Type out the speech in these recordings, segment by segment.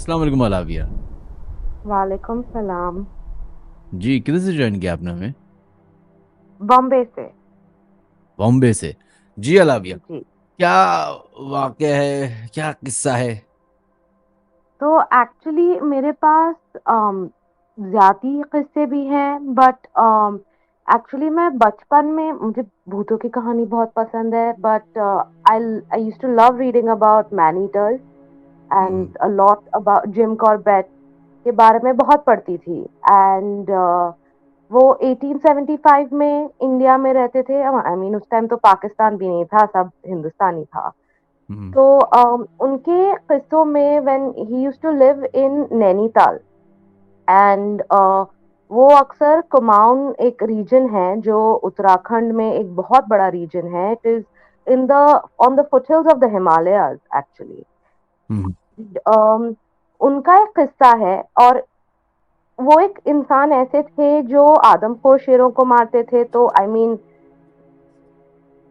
अस्सलाम वालेकुम अलाविया। वालेकुम सलाम। जी, किधर से ज्वाइन किया आपने हमें? बॉम्बे से। बॉम्बे से। जी अलाविया, जी। क्या वाकया है, क्या किस्सा है? तो एक्चुअली मेरे पास ज्यादा किस्से भी हैं, बट एक्चुअली मैं बचपन में, मुझे भूतों की कहानी बहुत पसंद है, but I I used to love reading about man eaters and hmm. A lot about Jim Corbett के बारे में बहुत पढ़ती थी। एंड वो 1875 में इंडिया में रहते थे। आई मीन उस टाइम तो पाकिस्तान भी नहीं था, सब हिंदुस्तानी था। हम्म। तो उनके किस्सों में when he used to live in Nainital and वो अक्सर कुमाऊन एक रीजन है जो उत्तराखंड में एक बहुत बड़ा रीजन है। It is in the on the foothills of the Himalayas actually. Hmm. उनका एक किस्सा है। और वो एक इंसान ऐसे थे जो आदमखोर शेरों को मारते थे। तो आई मीन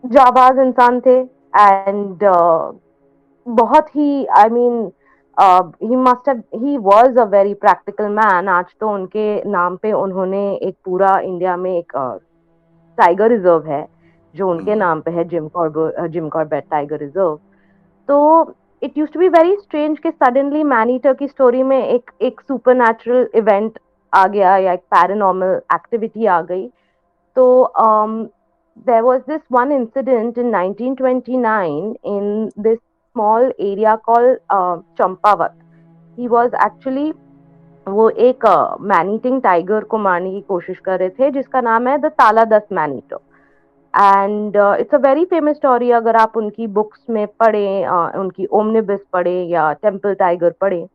जाबाज इंसान थे। एंड बहुत ही I mean he must have he was a very practical man. आज तो उनके नाम पे उन्होंने एक पूरा इंडिया में एक टाइगर रिजर्व है जो उनके हम्म। नाम पे है, जिम कॉर्बेट टाइगर रिजर्व। तो it use to be very strange कि सडनली मैन ईटर की स्टोरी में एक एक सुपर इवेंट आ गया या एक पैरानॉर्मल एक्टिविटी आ गई। तो there was this one incident in 1929 in this small area called Champavat. He was actually वो एक मैन ईटिंग टाइगर को मारने की कोशिश कर रहे थे जिसका नाम है द ताला दस man eater. And it's a very famous story. अगर आप उनकी बुक्स में पढ़ें, उनकी ओमनिबस पढ़ें या टेम्पल टाइगर पढ़ें,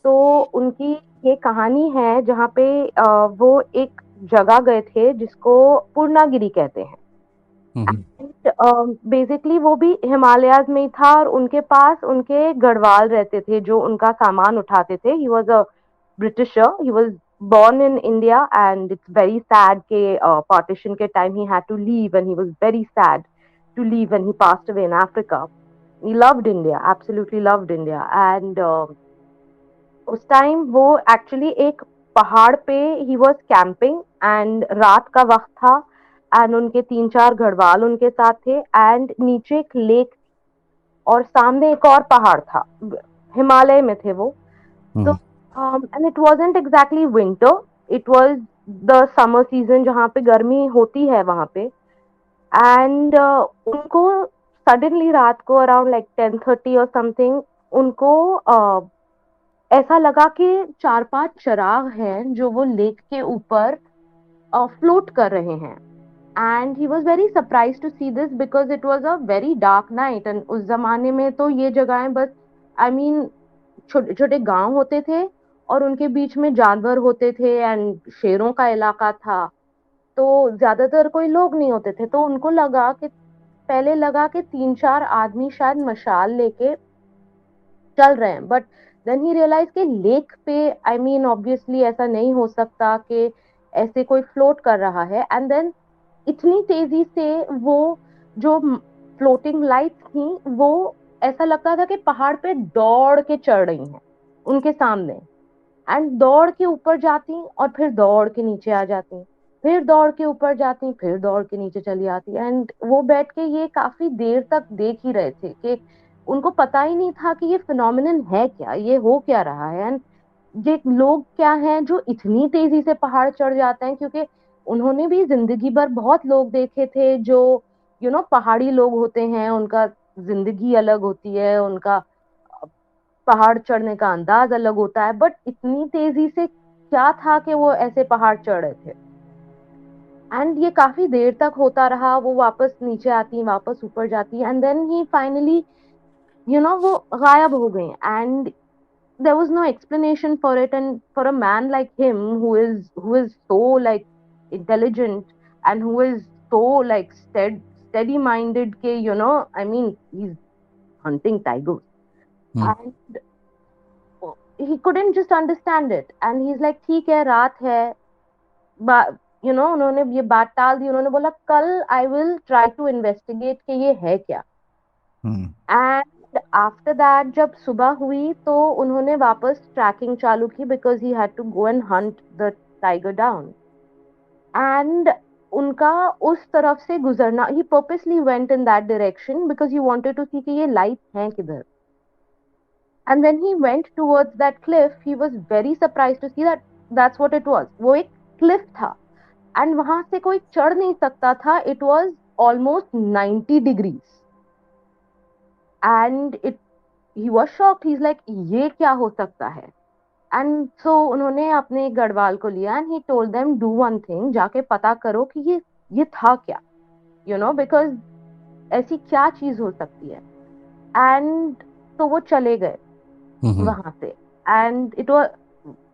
तो उनकी ये कहानी है जहाँ पे वो एक जगह गए थे जिसको पूर्णागिरी कहते हैं। हम्म। बेसिकली वो भी हिमालयाज में ही था और उनके पास उनके गढ़वाल रहते थे जो उनका सामान उठाते थे। ही was a britisher. He was born in India and it's very sad के partition के time he had to leave and he was very sad to leave when he passed away in Africa. He loved India, absolutely loved India. And उस time वो actually एक पहाड़ पे he was camping and रात का वक्त था। And उनके तीन चार घड़वाल उनके साथ थे एंड नीचे एक लेक और सामने एक और पहाड़ था। हिमालय में थे वो। तो hmm. And it wasn't exactly winter, it was the summer season जहाँ पे गर्मी होती है वहां पे। एंड उनको सडनली रात को अराउंड लाइक 10:30 और समथिंग उनको ऐसा लगा कि चार पांच चिराग हैं जो वो लेक के ऊपर फ्लोट कर रहे हैं। And he was very surprise to see this because it was a very dark night. And उस जमाने में तो ये जगहें बस आई मीन छोटे छोटे गांव होते थे और उनके बीच में जानवर होते थे एंड शेरों का इलाका था। तो ज्यादातर कोई लोग नहीं होते थे। तो उनको लगा कि पहले लगा कि तीन चार आदमी शायद मशाल लेके चल रहे हैं, बट देन ही रियलाइज कि लेक पे आई मीन ऑब्वियसली ऐसा नहीं हो सकता कि ऐसे कोई फ्लोट कर रहा है। एंड देन इतनी तेजी से वो जो फ्लोटिंग लाइट्स थी वो ऐसा लगता था कि पहाड़ पे दौड़ के चढ़ रही हैं उनके सामने। एंड दौड़ के ऊपर जाती और फिर दौड़ के नीचे आ जाती, फिर दौड़ के ऊपर जाती, फिर दौड़ के नीचे चली आती। एंड वो बैठ के ये काफी देर तक देख ही रहे थे कि उनको पता ही नहीं था कि ये फिनोमिनन है क्या, ये हो क्या रहा है। एंड ये लोग क्या हैं जो इतनी तेजी से पहाड़ चढ़ जाते हैं, क्योंकि उन्होंने भी जिंदगी भर बहुत लोग देखे थे जो पहाड़ी लोग होते हैं, उनका जिंदगी अलग होती है, उनका पहाड़ चढ़ने का अंदाज अलग होता है। बट इतनी तेजी से क्या था कि वो ऐसे पहाड़ चढ़ रहे थे। एंड ये काफी देर तक होता रहा। वो वापस नीचे आती, वापस ऊपर जाती, एंड देन ही फाइनली वो गायब हो गए। And there was no explanation for it. And for a man like him who is so like intelligent and who is so like steady minded ke I mean he's hunting tigers hmm. and he couldn't just understand it. And he's like ठीक है रात है। उन्होंने ये बात टाल दी। उन्होंने बोला कल I will try to investigate कि ये है क्या। हम्म। आफ्टर दैट जब सुबह हुई तो उन्होंने वापस ट्रैकिंग चालू की because he had to go and hunt the tiger down. And उनका उस तरफ से गुजरना, he purposely went in that direction because he wanted to see कि ये लाइट है किधर। And when he went towards that cliff he was very surprised to see that that's what it was, वो एक क्लिफ था and वहां से कोई चढ़ नहीं सकता था। It was almost 90 degrees and it, he was shocked, he is like ये क्या हो सकता है। एंड सो उन्होंने अपने गढ़वाल को लिया and he told them do one thing, जाके पता करो कि ये था क्या, बिकॉज ऐसी क्या चीज हो सकती है। एंड तो वो चले गए हम्म। वहां से। And it was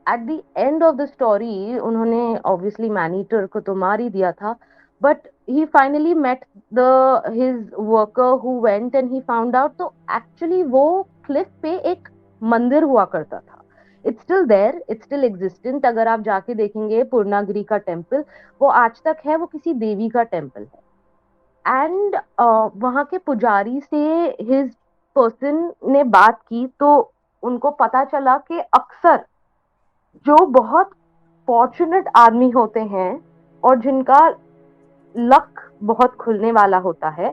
at the end of the story, उन्होंने ऑब्वियसली मैनीटर को तो मार ही दिया था, but he finally met the his worker who went and he found out, तो एक्चुअली वो क्लिफ पे एक मंदिर हुआ करता था। It's still there, it's still existent. अगर आप जाके देखेंगे पूर्णागिरी का टेम्पल, वो आज तक है, वो किसी देवी का टेम्पल है। एंड वहां के पुजारी से हिज पर्सन ने बात की तो उनको पता चला कि अक्सर जो बहुत फॉर्चुनेट आदमी होते हैं और जिनका लक बहुत खुलने वाला होता है,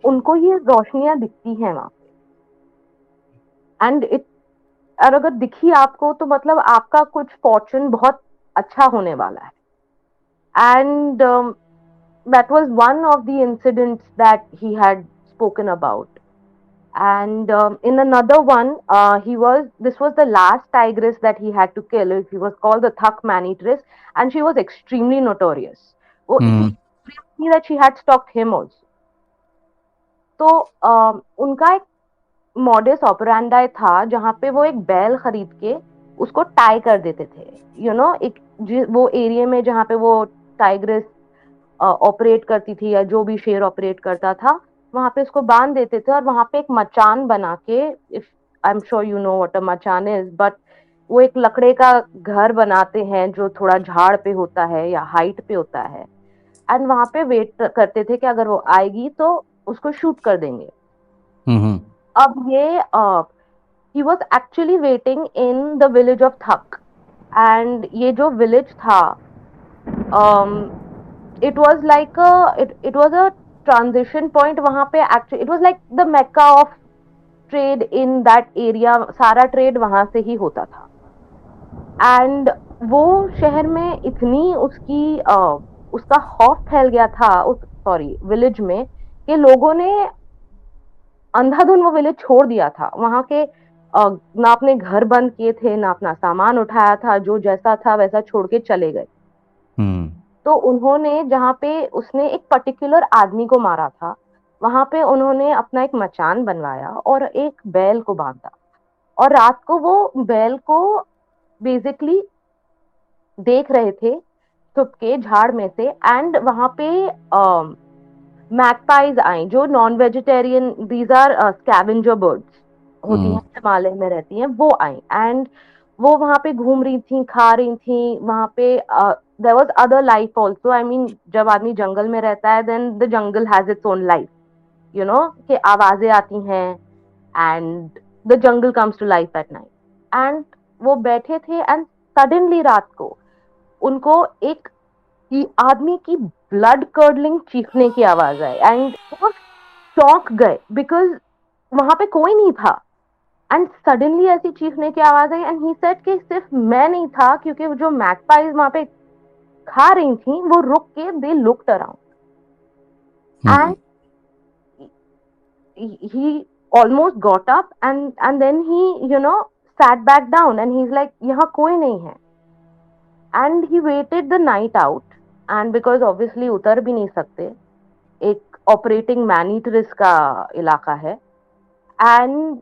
उनको ये रोशनियां दिखती हैं वहां पे। एंड इट, और अगर दिखी आपको तो मतलब आपका कुछ फॉर्चून बहुत अच्छा होने वाला है। And that was one of the incidents that he had spoken about. And in another one, this was the last tigress that he had to kill. She was called the Thak Manitress, and she was extremely notorious. वो इतनी हम्म। notorious थी that she had stalked him also. तो उनका एक modus operandi था जहाँ पे वो एक बैल खरीद के उसको टाई कर देते थे, एक वो एरिया में जहाँ पे वो टाइग्रेस ऑपरेट करती थी या जो भी शेर ऑपरेट करता था, वहां पे उसको बांध देते थे और वहां पे एक मचान बना के, if I am sure you know what a मचान इज, बट वो एक लकड़े का घर बनाते हैं जो थोड़ा झाड़ पे होता है या हाइट पे होता है। एंड वहां पे वेट करते थे कि अगर वो आएगी तो उसको शूट कर देंगे। हम्म। अब ये he was actually waiting in the village of थक। एंड ये जो विलेज था, it was like it was a transition point वहां पे। actually it was like the mecca of trade in that area, सारा ट्रेड वहां से ही होता था। एंड वो शहर में इतनी उसका खौफ फैल गया था उस, सॉरी, विलेज में, कि लोगों ने अंधाधुन वो विलेज छोड़ दिया था। वहां के ना अपने घर बंद किए थे, ना अपना सामान उठाया था, जो जैसा था वैसा छोड़ के चले गए। हम्म। तो उन्होंने, जहाँ पे उसने एक पर्टिकुलर आदमी को मारा था, वहां पे उन्होंने अपना एक मचान बनवाया और एक बैल को बांधा, और रात को वो बैल को बेसिकली देख रहे थे छुप के झाड़ में से। एंड वहां पे मैगपाइज आई जो non vegetarian, these are scavenger birds होती हैं, हम्म। हिमालय में रहती हैं, वो आई। एंड वो वहां पे घूम रही थी, खा रही थी वहां पे। There was other life also, I mean जब आदमी जंगल में रहता है then the jungle has its own life, कि आवाजें आती हैं and the jungle comes to life at night. And वो बैठे थे एंड सडनली रात को उनको एक आदमी की ब्लड कर्डलिंग चीखने की आवाज आई एंड वो चौंक गए बिकॉज वहां पे कोई नहीं था। एंड सडनली ऐसी चीखने की आवाज आई एंड ही सेड कि सिर्फ मैं नहीं था, क्योंकि जो मैगपाइज वहां पे खा रही थी वो रुक के they looked hmm. Around and he almost got up and then he sat back down and he's like यहाँ कोई नहीं है। And he waited the night out, and because obviously उतर भी नहीं सकते, एक ऑपरेटिंग मैनीटरिस का इलाका है। एंड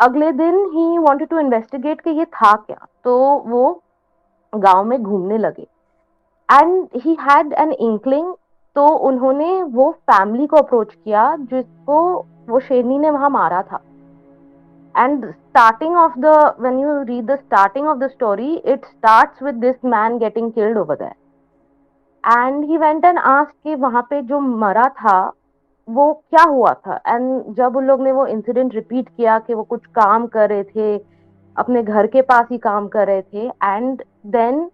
अगले दिन ही वांटेड टू इन्वेस्टिगेट कि ये था क्या, तो वो गांव में घूमने लगे and he had an inkling. तो उन्होंने वो फैमिली को अप्रोच किया जिसको वो शेरनी ने वहां मारा था। And starting of the, when you read the starting of the story, it starts with this man getting killed over there. And he went and asked कि वहां पे जो मरा था वो क्या हुआ था। एंड जब उन लोग ने वो इंसिडेंट रिपीट किया कि वो कुछ काम कर रहे थे, अपने घर के पास ही काम कर रहे थे, एंड देन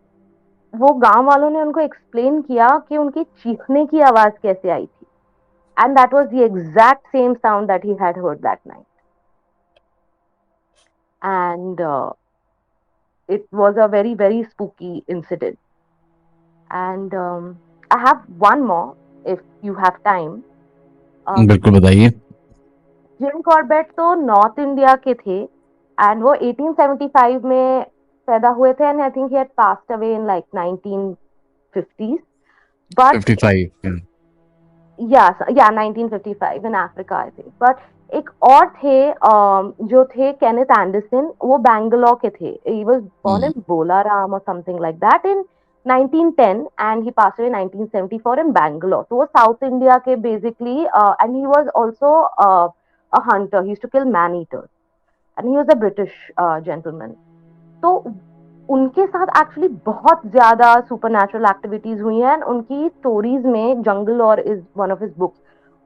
वो गांव वालों ने उनको एक्सप्लेन किया कि उनकी चीखने की आवाज कैसे आई थी, and that was the exact same sound that he had heard that night. And it was a very very spooky incident. And I have one more if you have time. बिल्कुल बताइए। जिम कॉर्बेट तो north India के थे, and वो 1875 में पैदा हुए थे, and I think he had passed away in like 1950s. But 55। या 1955 in Africa I think. But एक और थे जो थे केनेथ एंडरसन, वो बैंगलोर के थे. He was born in Bolaram और something like that in 1910, and he pass away 1974 in Bangalore. तो वो साउथ इंडिया के basically, and he was also a hunter. He used to kill man eaters, and he was a British gentleman. तो उनके साथ actually बहुत ज्यादा supernatural activities हुई हैं. उनकी स्टोरीज में jungle lore is one of his books,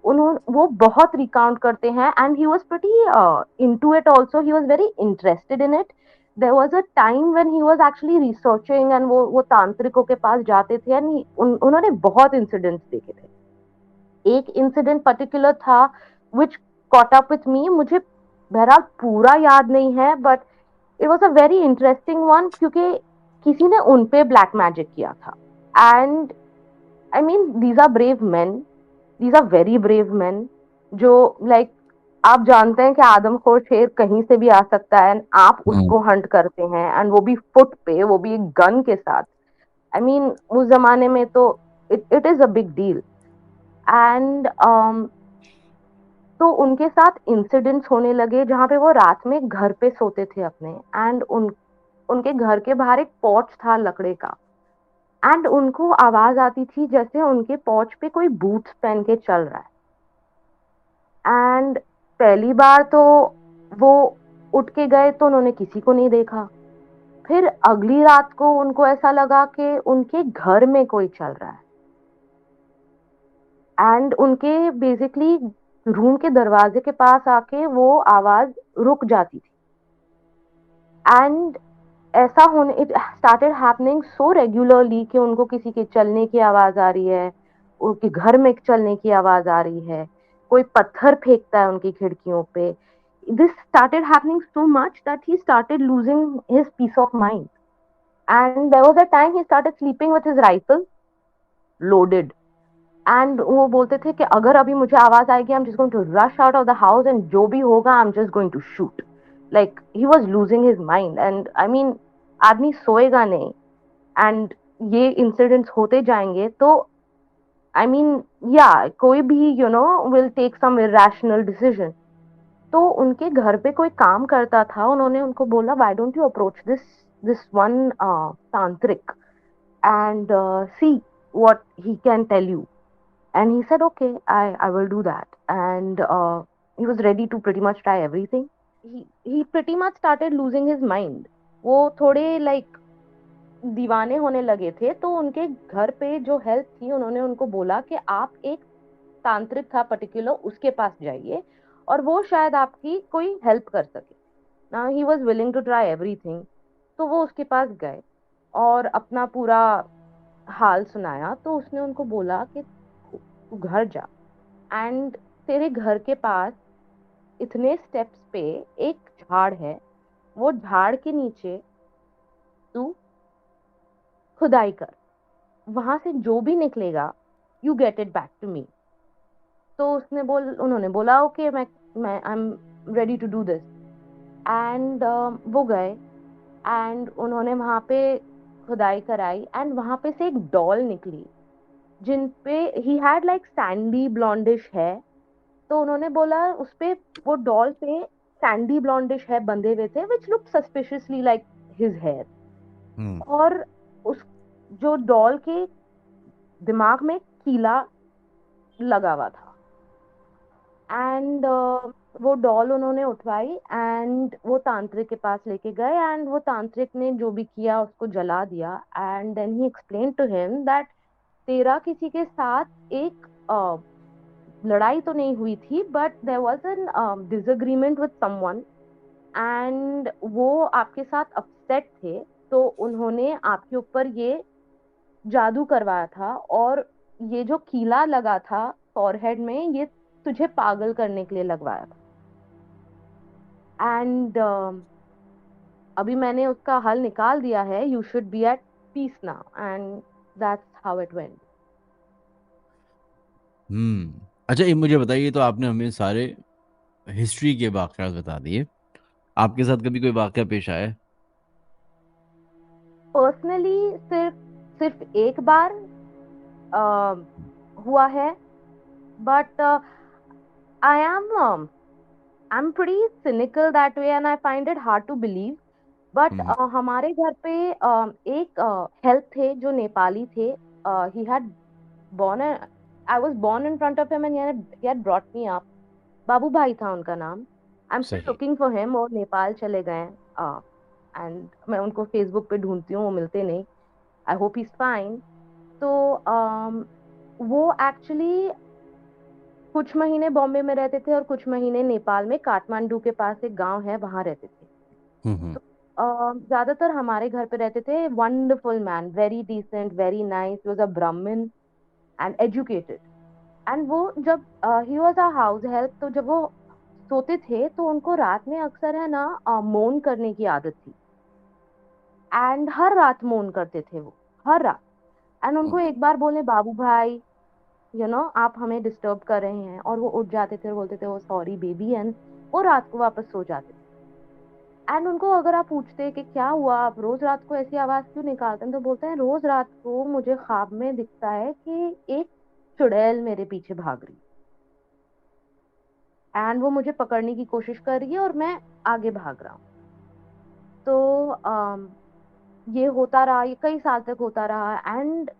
उन्होंने वो बहुत रिकाउंट करते हैं. And he was pretty into it also. He was very interested in it. There was a time when he was actually researching, and वो तांत्रिकों के पास जाते थे, एंड उन्होंने बहुत इंसिडेंट्स देखे थे. एक इंसिडेंट पर्टिकुलर था which caught up with me. मुझे बहरहाल पूरा याद नहीं है, but it was a very interesting one, क्योंकि किसी ने उन पे ब्लैक मैजिक किया था. And I mean these are brave men, these are very brave men, जो लाइक आप जानते हैं कि आदमखोर शेर कहीं से भी आ सकता है, एंड आप उसको हंट करते हैं, एंड वो भी फुट पे, वो भी एक गन के साथ. आई मीन उस जमाने में तो it is a big deal. And तो उनके साथ इंसिडेंट्स होने लगे जहाँ पे वो रात में घर पे सोते थे अपने, एंड उनके घर के बाहर एक पोर्च था लकड़े का, एंड उनको आवाज आती थी जैसे उनके पोर्च पे कोई बूट्स पहन के चल रहा है. एंड पहली बार तो वो उठ के गए तो उन्होंने किसी को नहीं देखा. फिर अगली रात को उनको ऐसा लगा कि उनके घर में कोई चल रहा है, एंड उनके बेसिकली रूम के दरवाजे के पास आके वो आवाज रुक जाती थी. एंड ऐसा होने, it started happening so regularly कि उनको किसी के चलने की आवाज आ रही है, उनके घर में चलने की आवाज आ रही है, कोई पत्थर फेंकता है उनकी खिड़कियों पे. This started happening so much that he started losing his peace of mind. And there was a time he started sleeping with his rifle loaded. And वो बोलते थे कि अगर अभी मुझे आवाज आएगी, I am just going to rush out of the house, and जो भी होगा I am just going to shoot. Like he was losing his mind. And I mean आदमी सोएगा नहीं, एंड ये इंसिडेंट्स होते जाएंगे, तो आई मीन या कोई भी will take some irrational decision. तो उनके घर पे कोई काम करता था, उन्होंने उनको बोला, why don't you approach this this one तांत्रिक and see what he can tell you. And he said, okay, I will do that. And he was ready to pretty much try everything. He pretty much started losing his mind. वो थोड़े like दीवाने होने लगे थे. तो उनके घर पे जो हेल्प थी, उन्होंने उनको बोला कि आप एक तांत्रिक था पर्टिकुलर, उसके पास जाइए और वो शायद आपकी कोई हेल्प कर सके. ना he was willing to try everything. तो वो उसके पास गए और अपना पूरा हाल सुनाया. तो उसने उनको बोला कि तू घर जा, एंड तेरे घर के पास इतने स्टेप्स पे एक झाड़ है, वो झाड़ के नीचे तू खुदाई कर, वहां से जो भी निकलेगा you get it back to me. तो उन्होंने बोला ओके, मैं I am ready to do this. And वो गए, एंड उन्होंने वहां पे खुदाई कराई, एंड वहां पे से एक डॉल निकली जिन पे ही हैड लाइक सैंडी ब्लॉन्डिश है. तो उन्होंने बोला उस पे, वो डॉल पे सैंडी ब्लॉन्डिश है बंधे हुए थे, which look suspiciously like his hair. और उस जो डॉल के दिमाग में कीला लगा हुआ था. एंड वो डॉल उन्होंने उठवाई, एंड वो तांत्रिक के पास लेके गए, एंड वो तांत्रिक ने जो भी किया उसको जला दिया. And then he explain to him that तेरा किसी के साथ एक लड़ाई तो नहीं हुई थी, but there was an disagreement with someone, and वो आपके साथ अपसेट थे, तो उन्होंने आपके ऊपर ये जादू करवाया था, और ये जो कीला लगा था फॉरहेड में, ये तुझे पागल करने के लिए लगवाया था। एंड अभी मैंने उसका हल निकाल दिया है, you should be at peace now, and that's how it went. अच्छा, ये मुझे बताइए, तो आपने हमें सारे हिस्ट्री के वाक़यात बता दिए, आपके साथ कभी कोई वाक़या पेश आया है? पर्सनली सिर्फ सिर्फ एक बार अ, हुआ है, but I am pretty cynical that way, and I find it hard to believe. But hmm. हमारे घर पे एक हेल्प थे जो नेपाली थे। He had born I was born in front of him, and he had brought me up। बाबू भाई था उनका नाम। आई एम स्टिल सही। लुकिंग फॉर हिम, और नेपाल चले गए। एंड मैं उनको फेसबुक पे ढूंढती हूँ, वो मिलते नहीं। I hope he is fine. तो वो एक्चुअली कुछ महीने बॉम्बे में रहते थे और कुछ महीने नेपाल में, काठमांडू के पास एक गांव है, वहां रहते थे। हम्म। तो ज्यादातर हमारे घर पे रहते थे। Wonderful man, very decent, very nice, was a Brahmin and educated. And वो जब he was a house help, तो जब वो सोते थे तो उनको रात में अक्सर है ना मौन करने की आदत थी। एंड हर रात मौन करते थे वो, हर रात। एंड उनको हम्म। एक बार बोले, बाबू भाई आप हमें डिस्टर्ब कर रहे हैं, और वो उठ जाते थे और बोलते थे, वो सॉरी बेबी, एंड वो रात को वापस सो जाते थे। एंड उनको अगर आप पूछते कि क्या हुआ, आप रोज रात को ऐसी आवाज क्यों निकालते हैं, तो बोलते हैं, रोज रात को मुझे ख्वाब में दिखता है कि एक चुड़ैल मेरे पीछे भाग रही है, एंड वो मुझे पकड़ने की कोशिश कर रही है, और मैं आगे भाग रहा हूँ। तो ये होता रहा, ये कई साल तक होता रहा। एंड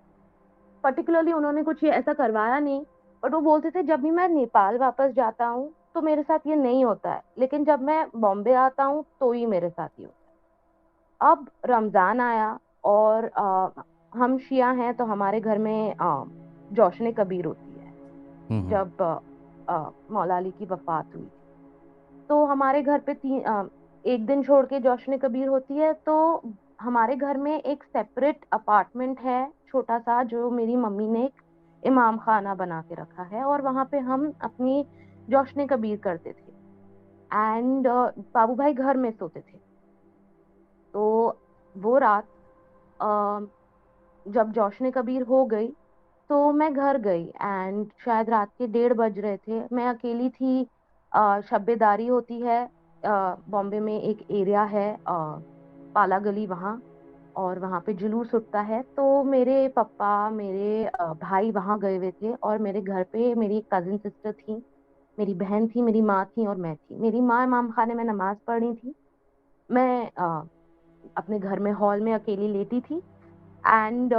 पर्टिकुलरली उन्होंने कुछ ये ऐसा करवाया नहीं, बट वो बोलते थे जब भी मैं नेपाल वापस जाता हूँ तो मेरे साथ ये नहीं होता है, लेकिन जब मैं बॉम्बे आता हूँ तो ही मेरे साथ ही होता है। अब रमजान आया, और हम शिया हैं, तो हमारे घर में जौशने कबीर होती है। हम्म। जब मौला अली की वफात हुई, तो हमारे घर पे एक दिन छोड़ के जौशने कबीर होती है। तो हमारे घर में एक सेपरेट अपार्टमेंट है, छोटा सा, जो मेरी मम्मी ने एक इमाम खाना बना के रखा है, और वहां पे हम अपनी जौशने कबीर करते थे। एंड बाबू भाई घर में सोते थे। तो वो रात अ, जब जौशने कबीर हो गई, तो मैं घर गई, एंड शायद रात के 1:30 बज रहे थे, मैं अकेली थी। शब्बेदारी होती है, बॉम्बे में एक एरिया है, पाला गली वहाँ, और वहाँ पे जुलूस उठता है। तो मेरे पापा, मेरे भाई वहाँ गए हुए थे, और मेरे घर पे मेरी एक कजिन सिस्टर थी, मेरी बहन थी, मेरी माँ थी, और मैं थी। मेरी माँ इमाम खाने में नमाज पढ़ रही थी। मैं अपने घर में हॉल में अकेली लेटी थी। एंड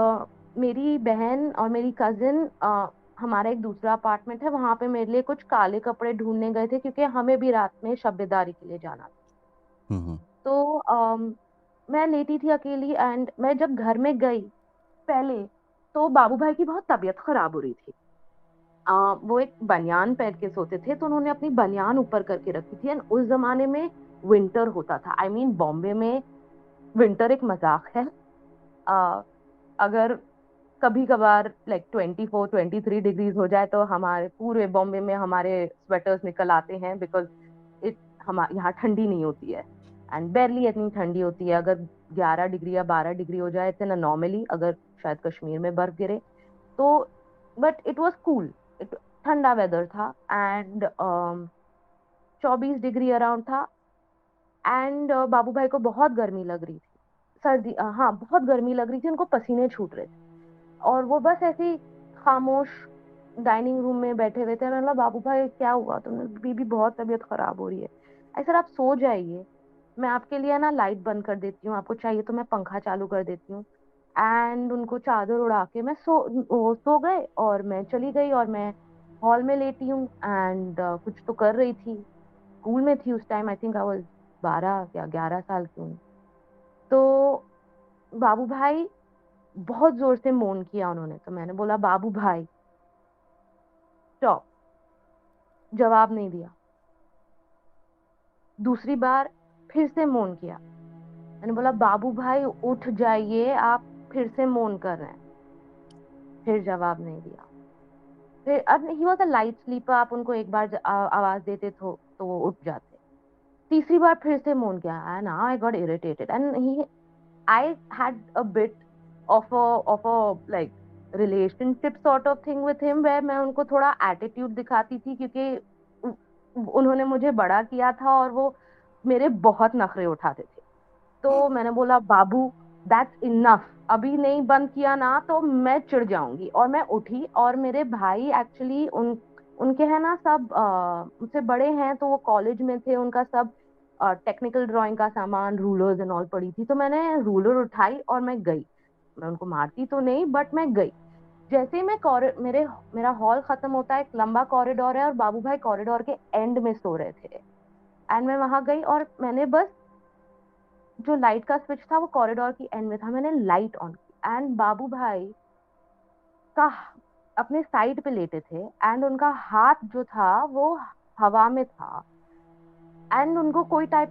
मेरी बहन और मेरी कजिन, हमारा एक दूसरा अपार्टमेंट है, वहां पे मेरे लिए कुछ काले कपड़े ढूंढने गए थे, क्योंकि हमें भी रात में शब्बेदारी के लिए जाना था। हम्म। तो मैं लेटी थी अकेली, एंड मैं जब घर में गई पहले, तो बाबू भाई की बहुत तबीयत खराब हो रही थी। वो एक बनियान पहन के सोते थे, तो उन्होंने अपनी बनियान ऊपर करके रखी थी। एंड उस जमाने में विंटर होता था, आई मीन बॉम्बे में विंटर एक मजाक है। अ, अगर कभी कभार लाइक 24-23 डिग्रीज हो जाए, तो हमारे पूरे बॉम्बे में हमारे स्वेटर्स निकल आते हैं, बिकॉज इट हम यहाँ ठंडी नहीं होती है, एंड बेरली इतनी ठंडी होती है। अगर 11 डिग्री या 12 डिग्री हो जाए, इतना नॉर्मली, अगर शायद कश्मीर में बर्फ गिरे तो। But it was cool, it ठंडा वेदर था। एंड 24 डिग्री अराउंड था। एंड बाबू भाई को बहुत गर्मी लग रही थी, सर्दी, हाँ, बहुत गर्मी लग रही थी, उनको पसीने छूट रहे थे, और वो बस ऐसे ही खामोश डाइनिंग रूम में बैठे हुए थे। मैंने बोला, बाबू भाई क्या हुआ तुम्हें, बीबी बहुत तबीयत खराब हो रही है। आई सर, आप सो जाइए, मैं आपके लिए ना लाइट बंद कर देती हूँ, आपको चाहिए तो मैं पंखा चालू कर देती हूँ। एंड उनको चादर उड़ा के मैं वो सो गए, और मैं चली गई, और मैं हॉल में लेटी हूँ। एंड कुछ तो कर रही थी, स्कूल में थी उस time, I think I was 12 या 11 साल की हूँ। तो बाबू भाई, बहुत जोर से मौन किया उन्होंने, तो मैंने बोला, बाबू भाई स्टॉप। जवाब नहीं दिया। दूसरी बार फिर से मौन किया। मैंने बोला बाबू भाई उठ जाइए, आप फिर से मौन कर रहे हैं। फिर जवाब नहीं दिया। फिर अब he was a light sleeper, आप उनको एक बार आवाज देते तो वो उठ जाते। तीसरी बार फिर से मौन किया and I got irritated and he I had a bit of a like relationship sort of thing with him, where मैं उनको थोड़ा एटीट्यूड दिखाती थी, क्योंकि उन्होंने मुझे बड़ा किया था और वो मेरे बहुत नखरे उठाते थे। तो मैंने बोला बाबू दैट्स इनफ, अभी नहीं बंद किया ना तो मैं चिढ़ जाऊंगी। और मैं उठी, और मेरे भाई एक्चुअली उनके हैं ना सब मुझसे बड़े हैं, तो वो कॉलेज में थे, उनका सब टेक्निकल ड्राइंग का सामान, रूलर्स एंड ऑल पड़ी थी। तो मैंने रूलर उठाई और मैं गई। मैं उनको मारती तो नहीं, बट मैं गई। जैसे ही मैं मेरा हॉल खत्म होता है, एक लंबा कॉरिडोर है और बाबू भाई कॉरिडोर के एंड में सो रहे थे। एंड मैं वहां गई और मैंने बस, जो लाइट का स्विच था वो कॉरिडोर की एंड में था, मैंने लाइट ऑन की एंड बाबू भाई का अपने साइड पे लेटे थे एंड उनका हाथ जो था वो हवा में था। एंड उनको कोई टाइप,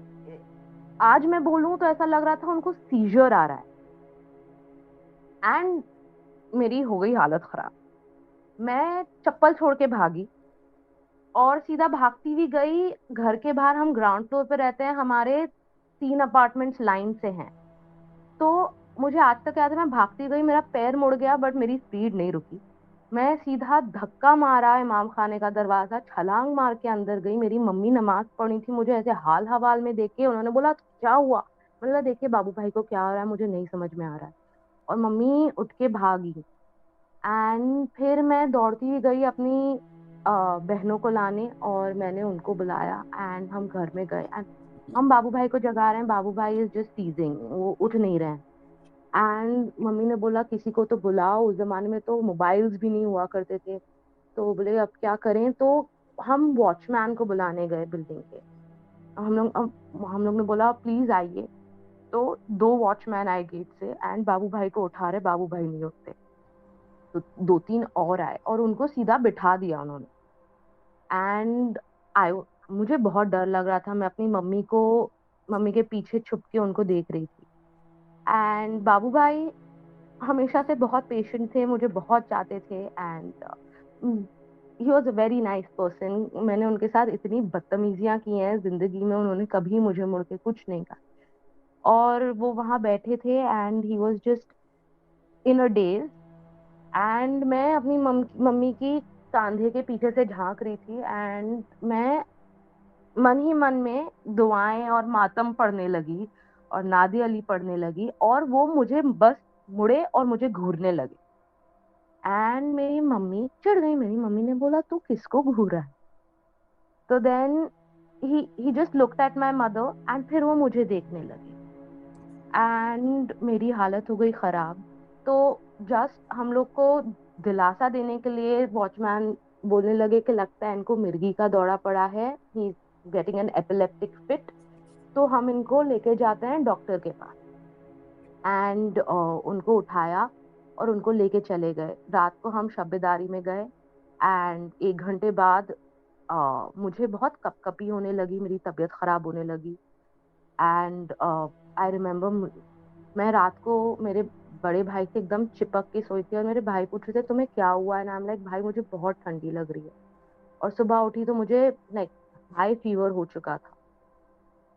आज मैं बोलूं तो ऐसा लग रहा था उनको सीजर आ रहा है। एंड मेरी हो गई हालत खराब। मैं चप्पल छोड़ के भागी और सीधा भागती हुई गई घर के बाहर। हम ग्राउंड फ्लोर पे रहते हैं, हमारे 3 अपार्टमेंट्स लाइन से हैं। तो मुझे आज तक याद है, मैं भागती गई, मेरा पैर मुड़ गया बट मेरी स्पीड नहीं रुकी। मैं सीधा धक्का मारा इमाम खाने का दरवाजा, छलांग मार के अंदर गई। मेरी मम्मी नमाज पढ़ी थी, मुझे ऐसे हाल हवाल में देख के उन्होंने बोला क्या हुआ। मैंने बोला देखिए बाबू भाई को क्या हो रहा है, मुझे नहीं समझ में आ रहा है। और मम्मी उठ के भागी। एंड फिर मैं दौड़ती हुई गई अपनी बहनों को लाने, और मैंने उनको बुलाया एंड हम घर में गए एंड हम बाबू भाई को जगा रहे हैं। बाबू भाई इज जस्ट टीजिंग, वो उठ नहीं रहे हैं। एंड मम्मी ने बोला किसी को तो बुलाओ, उस जमाने में तो मोबाइल्स भी नहीं हुआ करते थे। तो बोले अब क्या करें, तो हम वॉचमैन को बुलाने गए बिल्डिंग के। हम लोग ने बोला प्लीज आइए। तो 2 वॉचमैन आए गेट से एंड बाबू भाई को उठा रहे, बाबू भाई नहीं उठते। तो 2-3 और आए और उनको सीधा बिठा दिया उन्होंने। एंड आई मुझे बहुत डर लग रहा था, मैं अपनी मम्मी के पीछे छुप के उनको देख रही थी। एंड बाबू भाई हमेशा से बहुत पेशेंट थे, मुझे बहुत चाहते थे and he was a very nice person. मैंने उनके साथ इतनी बदतमीजियां की हैं जिंदगी में, उन्होंने कभी मुझे मुड़ के कुछ नहीं कहा। और वो वहां बैठे थे and he was just in a days. And मैं अपनी मम्मी की कंधे के पीछे से झांक रही थी एंड मैं मन ही मन में दुआएं और मातम पढ़ने लगी और नादे अली पढ़ने लगी, और वो मुझे बस मुड़े और मुझे घूरने लगे। एंड मेरी मम्मी चिढ़ गई, मेरी मम्मी ने बोला तू किसको घूरा है। तो then he just looked at my mother and फिर वो मुझे देखने लगे एंड मेरी हालत हो गई खराब। तो जस्ट हम लोग को दिलासा देने के लिए वॉचमैन बोलने लगे कि लगता है इनको मिर्गी का दौरा पड़ा है, he is getting an epileptic fit. तो हम इनको लेके जाते हैं डॉक्टर के पास। एंड उनको उठाया और उनको लेके चले गए। रात को हम शब्बेदारी में गए एंड 1 घंटे बाद मुझे बहुत कपकपी होने लगी, मेरी तबीयत खराब होने लगी। एंड आई रिमेम्बर मैं रात को मेरे बड़े भाई से एकदम चिपक के सोई थी और मेरे भाई पूछ रहे थे तुम्हें क्या हुआ है, नाम लाइक भाई मुझे बहुत ठंडी लग रही है। और सुबह उठी तो मुझे लाइक हाई फीवर हो चुका था।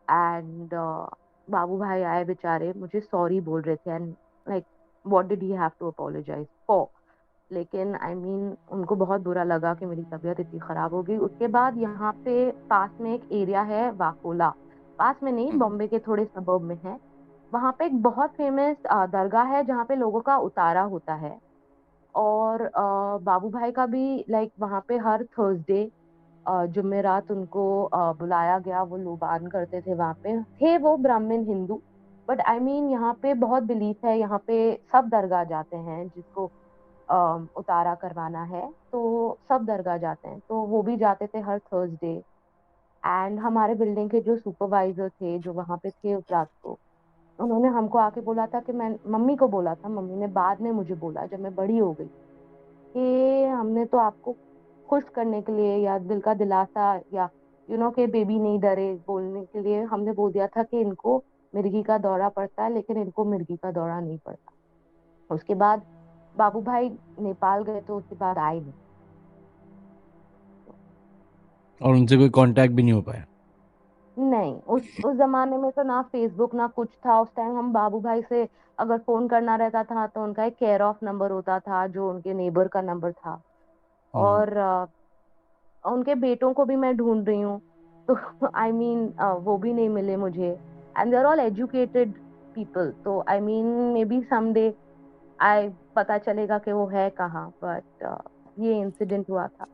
एंड बाबू भाई आए बेचारे, मुझे सॉरी बोल रहे थे and like what did he have to apologise for. लेकिन आई मीन उनको बहुत बुरा लगा कि मेरी तबीयत इतनी खराब हो गई। उसके बाद यहाँ पे पास में एक एरिया है वाकोला, पास में नहीं बॉम्बे के थोड़े सबर्ब में है। वहाँ पे एक बहुत फेमस दरगाह है जहाँ पे लोगों का उतारा होता है। और बाबू भाई का भी लाइक वहाँ पे हर थर्सडे जुमेरात उनको बुलाया गया, वो लोबान करते थे। वहाँ पे थे वो ब्राह्मण हिंदू, बट आई मीन यहाँ पे बहुत बिलीफ है, यहाँ पे सब दरगाह जाते हैं जिसको उतारा करवाना है, तो सब दरगाह जाते हैं, तो वो भी जाते थे हर थर्सडे। एंड हमारे बिल्डिंग के जो सुपरवाइजर थे जो वहाँ पे थे उस रात को, उन्होंने हमको आके बोला था कि मैं मम्मी को बोला था, मम्मी ने बाद में मुझे बोला जब मैं बड़ी हो गई कि हमने तो आपको खुश करने के लिए या दिल का दिलासा या कि बेबी नहीं डरे बोलने के लिए हमने बोल दिया था कि इनको मिर्गी का दौरा पड़ता है, लेकिन इनको मिर्गी का दौरा नहीं पड़ता। उसके बाद बाबू भाई नेपाल गए तो उसके बाद आए नहीं। और उनसे कोई कांटेक्ट भी नहीं हो पाया? नहीं, उस जमाने में तो ना फेसबुक ना कुछ था। उस टाइम हम बाबू भाई से अगर फोन करना रहता था तो उनका एक केयर ऑफ नंबर होता था जो उनके नेबर का नंबर था। हम्म। और उनके बेटों को भी मैं ढूंढ रही हूँ, तो आई मीन वो भी नहीं मिले मुझे। And they are all educated people, तो I mean maybe someday I पता चलेगा कि वो है कहाँ। बट ये इंसिडेंट हुआ था।